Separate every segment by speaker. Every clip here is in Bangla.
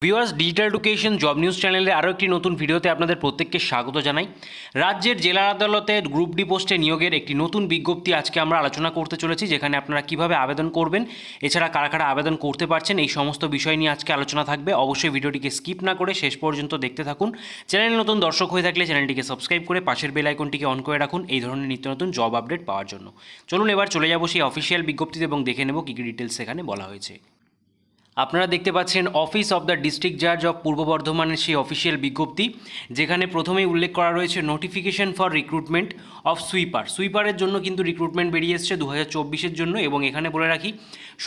Speaker 1: Viewers, digital education job news চ্যানেলে আরও একটি নতুন ভিডিওতে আপনাদের প্রত্যেককে স্বাগত জানাই। রাজ্যের জেলা আদালতের গ্রুপ ডি পোস্টে নিয়োগের একটি নতুন বিজ্ঞপ্তি আজকে আমরা আলোচনা করতে চলেছি, যেখানে আপনারা কিভাবে আবেদন করবেন, এছাড়া কারা কারা আবেদন করতে পারছেন, এই সমস্ত বিষয় নিয়ে আজকে আলোচনা থাকবে। অবশ্যই ভিডিওটিকে স্কিপ না করে শেষ পর্যন্ত দেখতে থাকুন। চ্যানেল নতুন দর্শক হয়ে থাকলে চ্যানেলটিকে সাবস্ক্রাইব করে পাশের বেল আইকনটিকে অন করে রাখুন এই ধরনের নিত্য নতুন জব আপডেট পাওয়ার জন্য। চলুন এবার চলে যাবো সেই অফিসিয়াল বিজ্ঞপ্তিতে এবং দেখে নেব কী কী ডিটেলস এখানে বলা হয়েছে। আপনারা দেখতে পাচ্ছেন অফিস অফ দ্য ডিস্ট্রিক্ট জাজ অফ পূর্ব বর্ধমানের সেই অফিসিয়াল বিজ্ঞপ্তি, যেখানে প্রথমেই উল্লেখ করা রয়েছে নোটিফিকেশন ফর রিক্রুটমেন্ট অফ সুইপারের জন্য কিন্তু রিক্রুটমেন্ট বেরিয়ে এসছে 2024-এর জন্য। এবং এখানে বলে রাখি,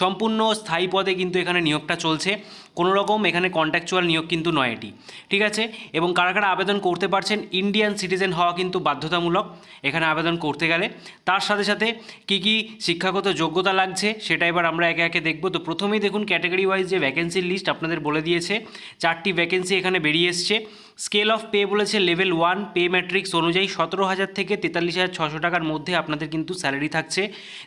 Speaker 1: সম্পূর্ণ স্থায়ী পদে কিন্তু এখানে নিয়োগটা চলছে, কোনো রকম এখানে কন্ট্রাকচুয়াল নিয়োগ কিন্তু নয় এটি, ঠিক আছে। এবং কারা কারা আবেদন করতে পারছেন, ইন্ডিয়ান সিটিজেন হওয়া কিন্তু বাধ্যতামূলক এখানে আবেদন করতে গেলে। তার সাথে সাথে কী কী শিক্ষাগত যোগ্যতা লাগছে সেটা এবার আমরা একে একে দেখব। তো প্রথমেই দেখুন ক্যাটাগরি ওয়াইজ যে ভ্যাকেন্সির লিস্ট আপনাদের বলে দিয়েছে, 4টি ভ্যাকেন্সি এখানে বেরিয়ে এসছে। স্কেল অফ পে বলেছে লেভেল 1 পে ম্যাট্রিক্স অনুযায়ী 17,000 থেকে 43,600 টাকার মধ্যে আপনাদের কিন্তু স্যালারি থাকছে,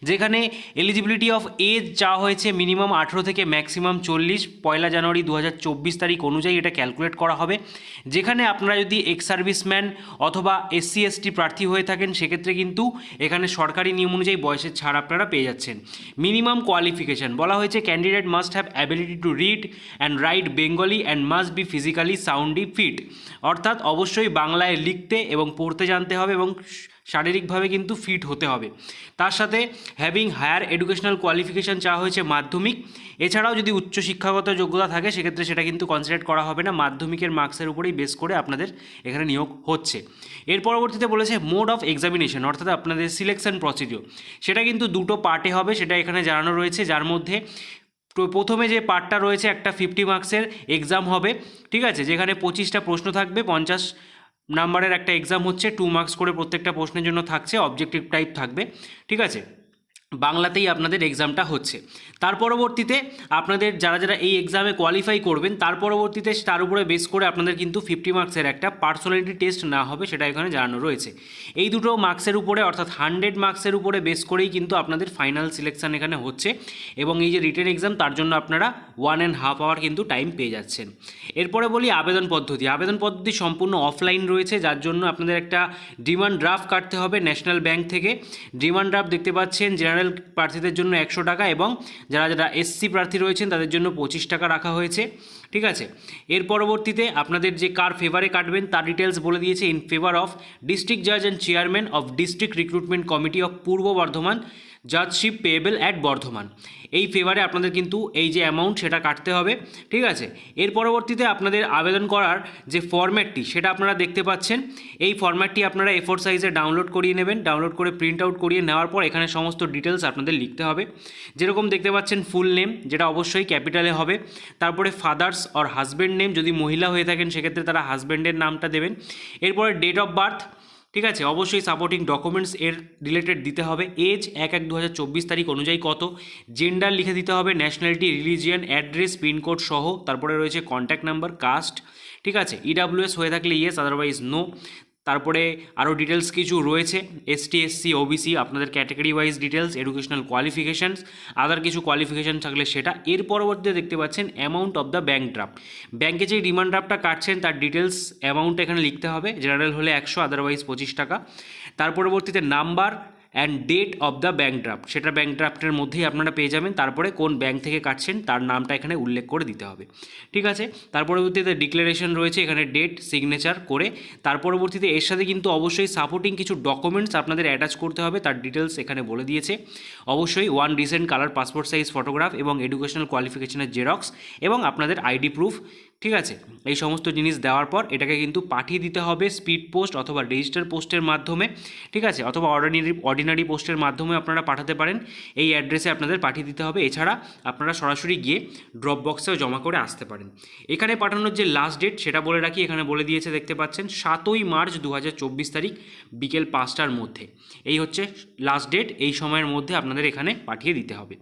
Speaker 1: যেখানে এলিজিবিলিটি অফ এজ চাওয়া হয়েছে মিনিমাম 18 থেকে ম্যাক্সিমাম 40। 1 জানুয়ারি 2024 তারিখ অনুযায়ী এটা ক্যালকুলেট করা হবে। যেখানে আপনারা যদি এক্স সার্ভিসম্যান অথবা SC ST প্রার্থী হয়ে থাকেন, সেক্ষেত্রে কিন্তু এখানে সরকারি নিয়ম অনুযায়ী বয়সের ছাড় আপনারা পেয়ে যাচ্ছেন। মিনিমাম কোয়ালিফিকেশান বলা হয়েছে, candidate must have ability to read and write Bengali and must be physically soundly fit, অর্থাৎ অবশ্যই বাংলায় লিখতে এবং পড়তে জানতে হবে এবং শারীরিকভাবে কিন্তু ফিট হতে হবে। তার সাথে হ্যাভিং হায়ার এডুকেশনাল কোয়ালিফিকেশান চাওয়া হয়েছে মাধ্যমিক। এছাড়াও যদি উচ্চ শিক্ষাগত যোগ্যতা থাকে সেক্ষেত্রে সেটা কিন্তু কনসিডার করা হবে না, মাধ্যমিকের মার্কসের উপরেই বেস করে আপনাদের এখানে নিয়োগ হচ্ছে। এর পরবর্তীতে বলেছে মোড অফ এক্সামিনেশন, অর্থাৎ আপনাদের সিলেকশন প্রসিডিওর, সেটা কিন্তু দুটো পার্টে হবে, সেটা এখানে জানানো রয়েছে। যার মধ্যে প্রথমে যে পার্টটা রয়েছে, একটা 50 মার্কসের এক্সাম হবে, ঠিক আছে, যেখানে 25টা প্রশ্ন থাকবে, 50 নাম্বারের একটা এক্সাম হচ্ছে, 2 মার্কস করে প্রত্যেকটা প্রশ্নের জন্য থাকছে, অবজেক্টিভ টাইপ থাকবে, ঠিক আছে, বাংলাতেই আপনাদের এক্সামটা হচ্ছে। তার পরবর্তীতে আপনাদের যারা যারা এই এক্সামে কোয়ালিফাই করবেন, তার পরবর্তীতে তার উপরে বেস করে আপনাদের কিন্তু 50 মার্কসের একটা পার্সোনালিটি টেস্ট না হবে, সেটা এখানে জানানো রয়েছে। এই দুটো মার্কসের উপরে, অর্থাৎ 100 মার্কসের উপরে বেস করেই কিন্তু আপনাদের ফাইনাল সিলেকশন এখানে হচ্ছে। এবং এই যে রিটেন এক্সাম, তার জন্য আপনারা 1.5 আওয়ার কিন্তু টাইম পেয়ে যাচ্ছেন। এরপরে বলি আবেদন পদ্ধতি। আবেদন পদ্ধতি সম্পূর্ণ অফলাইন রয়েছে, যার জন্য আপনাদের একটা ডিমান্ড ড্রাফট কাটতে হবে ন্যাশনাল ব্যাংক থেকে। ডিমান্ড ড্রাফট দেখতে পাচ্ছেন জেনারেল প্রার্থীদের জন্য 100 টাকা এবং যারা যারা SC প্রার্থী রয়েছেন তাদের জন্য 25 টাকা রাখা হয়েছে, ঠিক আছে। এর পরবর্তীতে আপনাদের যে কার ফেভারে কাটবেন তার ডিটেলস বলে দিয়েছে। ইন ফেভার অফ ডিস্ট্রিক্ট জাজ and chairman of district recruitment committee of Purba Bardhaman, জাজশিপ পেয়েবল অ্যাট বর্ধমান, এই ফেভারে আপনাদের কিন্তু এই যে অ্যামাউন্ট সেটা কাটতে হবে, ঠিক আছে। এর পরবর্তীতে আপনাদের আবেদন করার যে ফরম্যাটটি সেটা আপনারা দেখতে পাচ্ছেন। এই ফরম্যাটটি আপনারা A4 সাইজে ডাউনলোড করিয়ে নেবেন। ডাউনলোড করে প্রিন্ট আউট করিয়ে নেওয়ার পর এখানে সমস্ত ডিটেলস আপনাদের লিখতে হবে। যেরকম দেখতে পাচ্ছেন ফুল নেম, যেটা অবশ্যই ক্যাপিটালে হবে, তারপরে ফাদার্স অর হাজব্যান্ড নেম, যদি মহিলা হয়ে থাকেন সেক্ষেত্রে তারা হাজব্যান্ডের নামটা দেবেন। এরপরে ডেট অফ বার্থ, ঠিক আছে, অবশ্যই সাপোর্টিং ডকুমেন্টস এর রিলেটেড দিতে হবে। এজ 1/1/2024 তারিখ অনুযায়ী কত, জেন্ডার লিখে দিতে হবে, ন্যাশনালিটি, রিলিজিয়ান, অ্যাড্রেস, পিনকোড সহ, তারপরে রয়েছে কন্ট্যাক্ট নাম্বার, কাস্ট, ঠিক আছে, EWS হয়ে থাকলে ইয়েস, আদারওয়াইজ নো। তারপরে আরও ডিটেলস কিছু রয়েছে, ST SC OBC আপনাদের category wise details, educational qualifications, other কিছু কোয়ালিফিকেশান থাকলে সেটা। এর পরবর্তীতে দেখতে পাচ্ছেন amount of the bank draft, ব্যাঙ্কে যে ডিমান্ড ড্রাফটটা কাটছেন তার ডিটেলস অ্যামাউন্ট এখানে লিখতে হবে। জেনারেল হলে 100, আদারওয়াইজ 25 টাকা। তার পরবর্তীতে number and date of the bank draft, সেটা ব্যাঙ্ক ড্রাফটের মধ্যেই আপনারা পেয়ে যাবেন। তারপরে কোন ব্যাঙ্ক থেকে কাটছেন তার নামটা এখানে উল্লেখ করে দিতে হবে, ঠিক আছে। তার পরবর্তীতে ডিক্লারেশন রয়েছে, এখানে ডেট সিগনেচার করে। তার পরবর্তীতে এর সাথে কিন্তু অবশ্যই সাপোর্টিং কিছু ডকুমেন্টস আপনাদের অ্যাটাচ করতে হবে, তার ডিটেলস এখানে বলে দিয়েছে। অবশ্যই 1 recent colour passport size photograph এবং এডুকেশনাল কোয়ালিফিকেশনের জেরক্স এবং আপনাদের ID প্রুফ, ঠিক আছে। এই সমস্ত জিনিস দেওয়ার পর এটাকে কিন্তু পাঠিয়ে দিতে হবে স্পিড পোস্ট অথবা রেজিস্টার পোস্টের মাধ্যমে, ঠিক আছে, অথবা অর্ডিনারি পোস্টের মাধ্যমে আপনারা পাঠাতে পারেন। এই অ্যাড্রেসে আপনাদের পাঠিয়ে দিতে হবে। এছাড়া আপনারা সরাসরি গিয়ে ড্রপ বক্সেও জমা করে আসতে পারেন। এখানে পাঠানোর যে লাস্ট ডেট সেটা বলে রাখি, এখানে বলে দিয়েছে, দেখতে পাচ্ছেন 7ই মার্চ 2024 তারিখ বিকেল 5টার মধ্যে। এই হচ্ছে লাস্ট ডেট, এই সময়ের মধ্যে আপনাদের এখানে পাঠিয়ে দিতে হবে।